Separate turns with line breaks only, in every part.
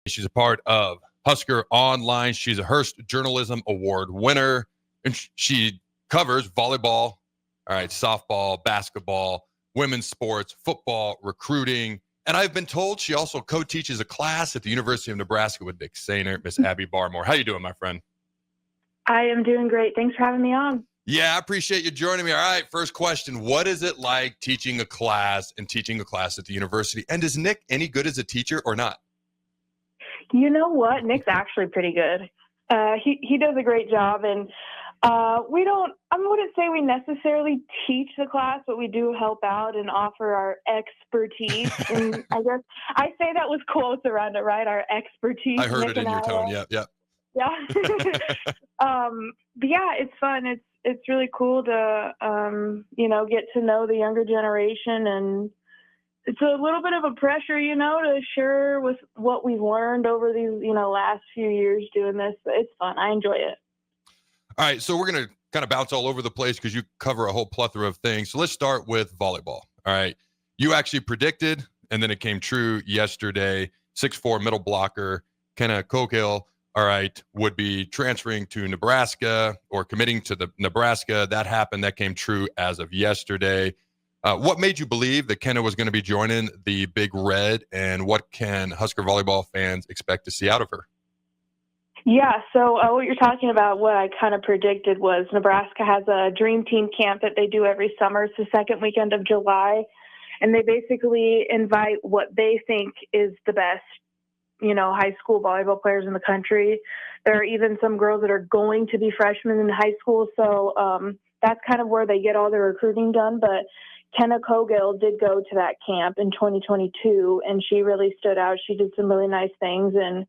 She's a part of Husker Online. She's a Hearst Journalism Award winner, and she covers volleyball, all right, softball, basketball, women's sports, football, recruiting. And I've been told she also co-teaches a class at the University of Nebraska with Nick Sainer, Miss Abby Barmore. How you doing, my friend?
I am doing great. Thanks for having me on.
Yeah, I appreciate you joining me. All right, first question. What is it like teaching a class at the university? And is Nick any good as a teacher or not?
You know what? Nick's actually pretty good. He does a great job, and I wouldn't say we necessarily teach the class, but we do help out and offer our expertise. And I guess I say that with quotes around it, right? Our expertise.
I heard it in your tone. Yep.
Yeah. But yeah, it's fun. It's really cool to get to know the younger generation, and it's a little bit of a pressure, to share with what we've learned over these, last few years doing this. But it's fun. I enjoy it.
All right, so we're going to kind of bounce all over the place because you cover a whole plethora of things. So let's start with volleyball. All right, you actually predicted, and then it came true yesterday, 6'4" middle blocker, Kenna Cogill, all right, would be transferring to Nebraska or committing to the Nebraska. That happened. That came true as of yesterday. What made you believe that Kenna was going to be joining the Big Red, and what can Husker volleyball fans expect to see out of her?
Yeah, so what you're talking about, what I kind of predicted was Nebraska has a Dream Team camp that they do every summer. It's the second weekend of July, and they basically invite what they think is the best, high school volleyball players in the country. There are even some girls that are going to be freshmen in high school, so that's kind of where they get all their recruiting done. But Kenna Cogill did go to that camp in 2022, and she really stood out. She did some really nice things, and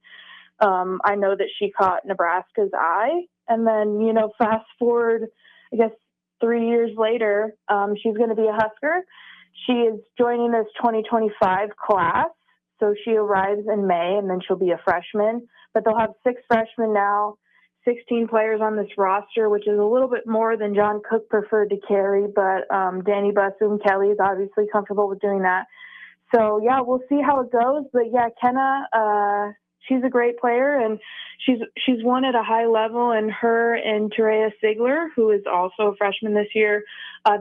I know that she caught Nebraska's eye. And then, fast forward, I guess 3 years later, she's going to be a Husker. She is joining this 2025 class. So she arrives in May, and then she'll be a freshman. But they'll have 6 freshmen now, 16 players on this roster, which is a little bit more than John Cook preferred to carry. But Danny Busboom-Kelly is obviously comfortable with doing that. So, yeah, we'll see how it goes. But, yeah, Kenna, she's a great player, and she's won at a high level. And her and Terea Sigler, who is also a freshman this year,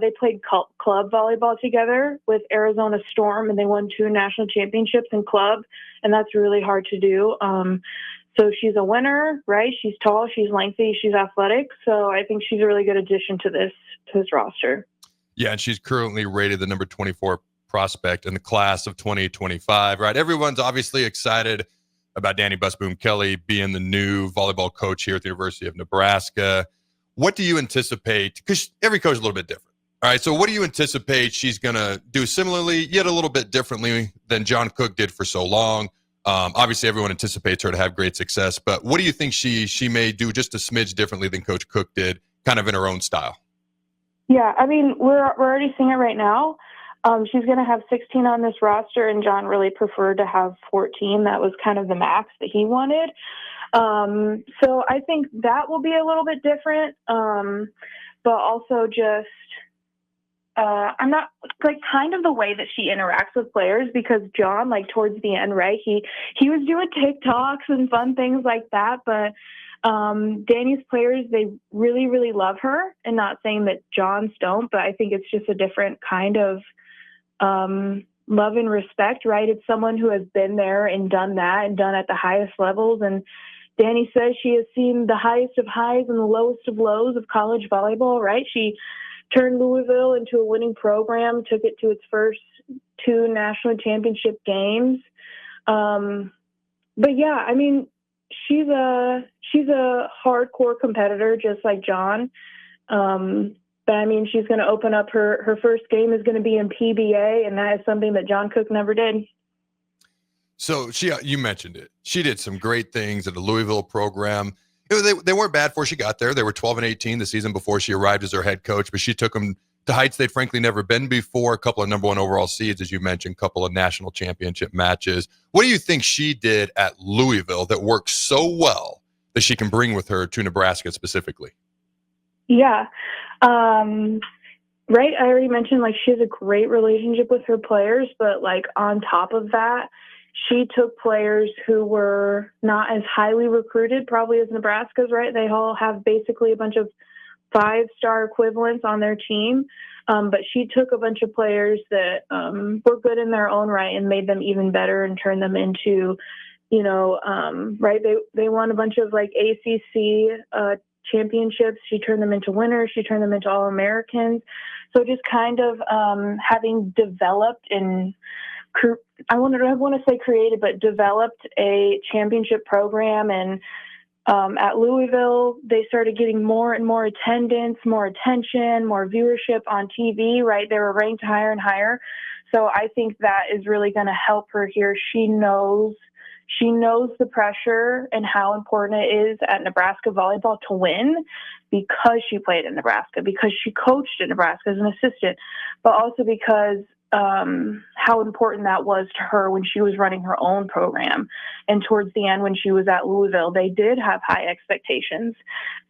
they played club volleyball together with Arizona Storm, and they won 2 national championships in club, and that's really hard to do. So she's a winner, right? She's tall, she's lengthy, she's athletic. So I think she's a really good addition to this roster.
Yeah, and she's currently rated the number 24 prospect in the class of 2025, right? Everyone's obviously excited about Danny Busboom-Kelly being the new volleyball coach here at the University of Nebraska. What do you anticipate? Because every coach is a little bit different. All right, so what do you anticipate she's going to do similarly, yet a little bit differently than John Cook did for so long? Obviously, everyone anticipates her to have great success, but what do you think she may do just a smidge differently than Coach Cook did, kind of in her own style?
Yeah, I mean, we're already seeing it right now. She's going to have 16 on this roster, and John really preferred to have 14. That was kind of the max that he wanted. So I think that will be a little bit different, but also just I'm not kind of the way that she interacts with players, because John, towards the end, right, he was doing TikToks and fun things like that, but Danny's players, they really, really love her, and not saying that John's don't, but I think it's just a different kind of love and respect, right? It's someone who has been there and done that and done at the highest levels. And Danny says she has seen the highest of highs and the lowest of lows of college volleyball, right? She turned Louisville into a winning program, took it to its first 2 national championship games. But yeah, I mean, she's a hardcore competitor, just like John. But I mean, she's going to open up her first game is going to be in PBA, and that is something that John Cook never did.
So you mentioned it. She did some great things at the Louisville program. They weren't bad before she got there. They were 12-18 the season before she arrived as their head coach, but she took them to heights they'd frankly never been before. A couple of number 1 overall seeds, as you mentioned, a couple of national championship matches. What do you think she did at Louisville that worked so well that she can bring with her to Nebraska specifically?
Yeah. Right. I already mentioned, she has a great relationship with her players, but on top of that, she took players who were not as highly recruited probably as Nebraska's, right? They all have basically a bunch of 5-star equivalents on their team. But she took a bunch of players that were good in their own right and made them even better and turned them into, right? They won a bunch of like ACC championships. She turned them into winners. She turned them into All-Americans. So just kind of having developed and I want to say created, but developed a championship program. And at Louisville, they started getting more and more attendance, more attention, more viewership on TV, right? They were ranked higher and higher. So I think that is really going to help her here. She knows the pressure and how important it is at Nebraska volleyball to win because she played in Nebraska, because she coached in Nebraska as an assistant, but also because how important that was to her when she was running her own program. And towards the end, when she was at Louisville, they did have high expectations.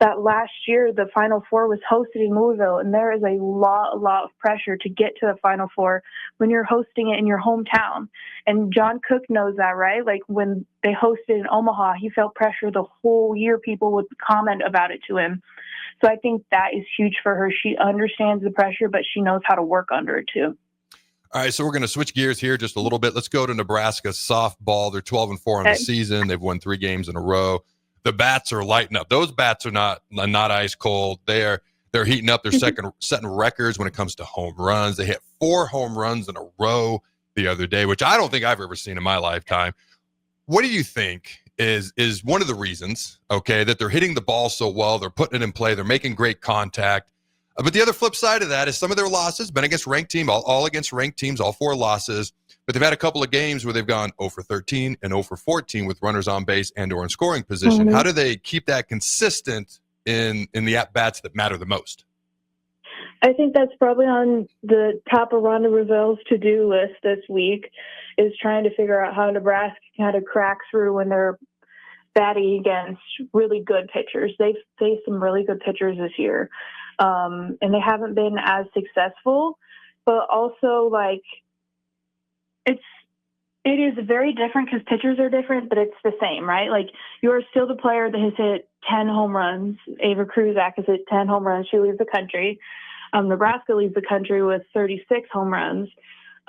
That last year, the Final Four was hosted in Louisville, and there is a lot of pressure to get to the Final Four when you're hosting it in your hometown. And John Cook knows that, right? Like when they hosted in Omaha, he felt pressure the whole year. People would comment about it to him. So I think that is huge for her. She understands the pressure, but she knows how to work under it too.
All right, so we're going to switch gears here just a little bit. Let's go to Nebraska softball. They're 12-4 on the season. They've won 3 games in a row. The bats are lighting up. Those bats are not ice cold. They're heating up. They're setting records when it comes to home runs. They hit 4 home runs in a row the other day, which I don't think I've ever seen in my lifetime. What do you think is one of the reasons, okay, that they're hitting the ball so well? They're putting it in play. They're making great contact. But the other flip side of that is some of their losses been against ranked teams, all against ranked teams, all 4 losses. But they've had a couple of games where they've gone 0-for-13 and 0-for-14 with runners on base and or in scoring position.
Mm-hmm.
How do they keep that consistent in the at-bats that matter the most?
I think that's probably on the top of Rhonda Reville's to-do list this week, is trying to figure out how Nebraska can kind of crack through when they're batting against really good pitchers. They've faced some really good pitchers this year. And they haven't been as successful, but also like it is very different because pitchers are different, but it's the same, right? Like you are still the player that has hit 10 home runs. Ava Kruzak has hit 10 home runs. She leaves the country. Nebraska leaves the country with 36 home runs.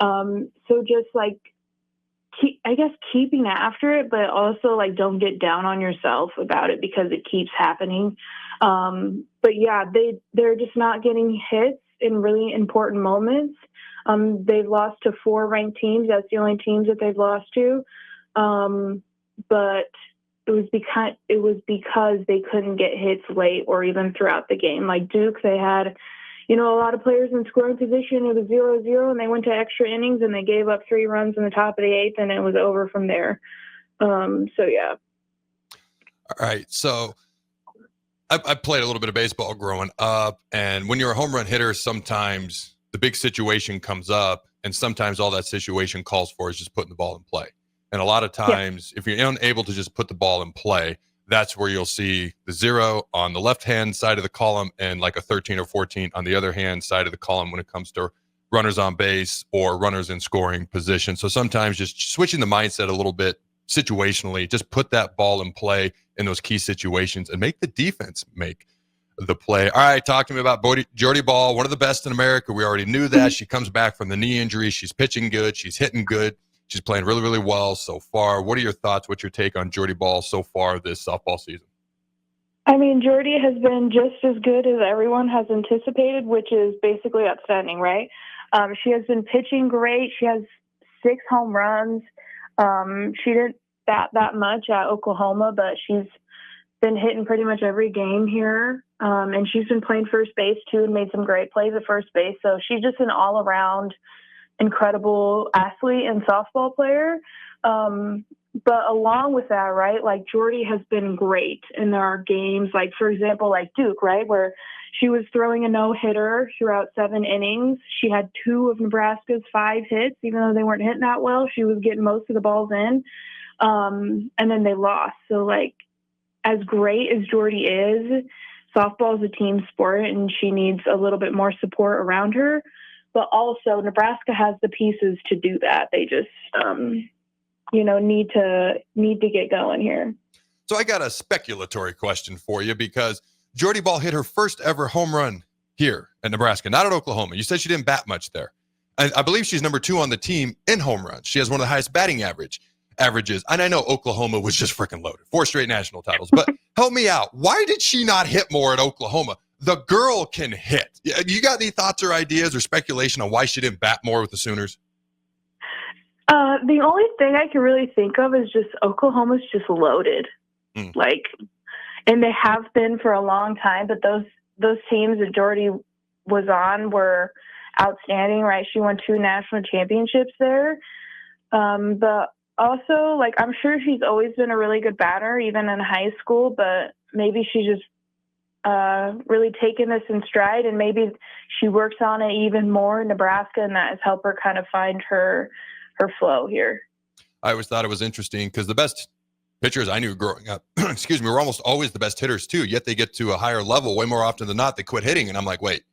So just like, keeping after it, but also like don't get down on yourself about it because it keeps happening. But yeah, they're just not getting hits in really important moments. They've lost to 4 ranked teams. That's the only teams that they've lost to. But it was because they couldn't get hits late or even throughout the game. Like Duke, they had, a lot of players in scoring position. It was 0-0, and they went to extra innings, and they gave up 3 runs in the top of the 8th, and it was over from there. So, yeah.
All right. So I played a little bit of baseball growing up, and when you're a home run hitter, sometimes the big situation comes up, and sometimes all that situation calls for is just putting the ball in play. And a lot of times, if you're unable to just put the ball in play, that's where you'll see the 0 on the left-hand side of the column and like a 13 or 14 on the other hand side of the column when it comes to runners on base or runners in scoring position. So sometimes just switching the mindset a little bit situationally, just put that ball in play in those key situations and make the defense make the play. All right, talk to me about Jordy Ball, one of the best in America. We already knew that. She comes back from the knee injury. She's pitching good. She's hitting good. She's playing really, really well so far. What are your thoughts? What's your take on Jordy Ball so far this softball season?
I mean, Jordy has been just as good as everyone has anticipated, which is basically outstanding, right? She has been pitching great. She has 6 home runs. She didn't bat that much at Oklahoma, but she's been hitting pretty much every game here. And she's been playing first base too and made some great plays at first base. So she's just an all-around incredible athlete and softball player. But along with that, right, like Jordy has been great in our games, like for example, like Duke, right, where she was throwing a no-hitter throughout 7 innings. She had 2 of Nebraska's 5 hits, even though they weren't hitting that well. She was getting most of the balls in, and then they lost. So like, as great as Jordy is, softball is a team sport, and she needs a little bit more support around her. But also, Nebraska has the pieces to do that. They just need to get going here.
So I got a speculatory question for you, because Jordy Ball hit her first ever home run here at Nebraska, not at Oklahoma. You said she didn't bat much there. I believe she's number 2 on the team in home runs. She has one of the highest batting averages. And I know Oklahoma was just freaking loaded. 4 straight national titles. But help me out. Why did she not hit more at Oklahoma? The girl can hit. You got any thoughts or ideas or speculation on why she didn't bat more with the Sooners?
The only thing I can really think of is just Oklahoma's just loaded. And they have been for a long time, but those teams that Jordy was on were outstanding, right? She won 2 national championships there. But also, I'm sure she's always been a really good batter, even in high school, but maybe she's just really taken this in stride, and maybe she works on it even more in Nebraska, and that has helped her kind of find her flow here.
I always thought it was interesting because the best pitchers I knew growing up, were almost always the best hitters too, yet they get to a higher level way more often than not, they quit hitting. And I'm like, wait,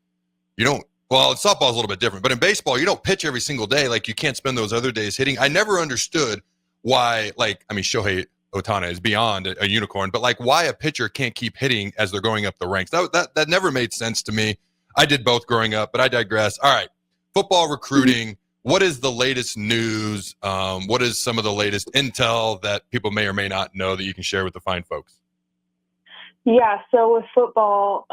softball is a little bit different, but in baseball, you don't pitch every single day. You can't spend those other days hitting. I never understood why, Shohei Ohtani is beyond a unicorn, but why a pitcher can't keep hitting as they're going up the ranks. That never made sense to me. I did both growing up, but I digress. All right, football recruiting. What is the latest news? What is some of the latest intel that people may or may not know that you can share with the fine folks?
Yeah, so with football,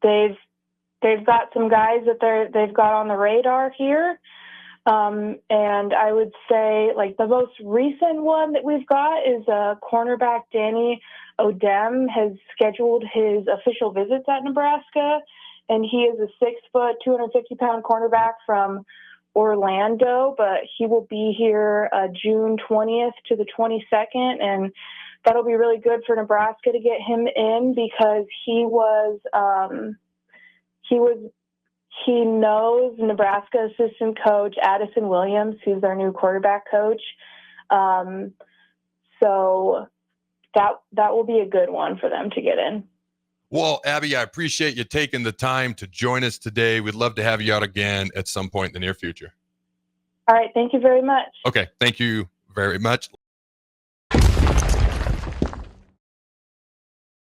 they've got some guys that they've got on the radar here. And I would say the most recent one that we've got is cornerback Danny Odem has scheduled his official visits at Nebraska. And he is a 6-foot, 250-pound cornerback from Orlando, but he will be here June 20th to the 22nd, and that'll be really good for Nebraska to get him in because he knows Nebraska assistant coach Addison Williams, who's their new quarterback coach. So that will be a good one for them to get in.
Well, Abby, I appreciate you taking the time to join us today. We'd love to have you out again at some point in the near future.
All right. Thank you very much.
Okay. Thank you very much.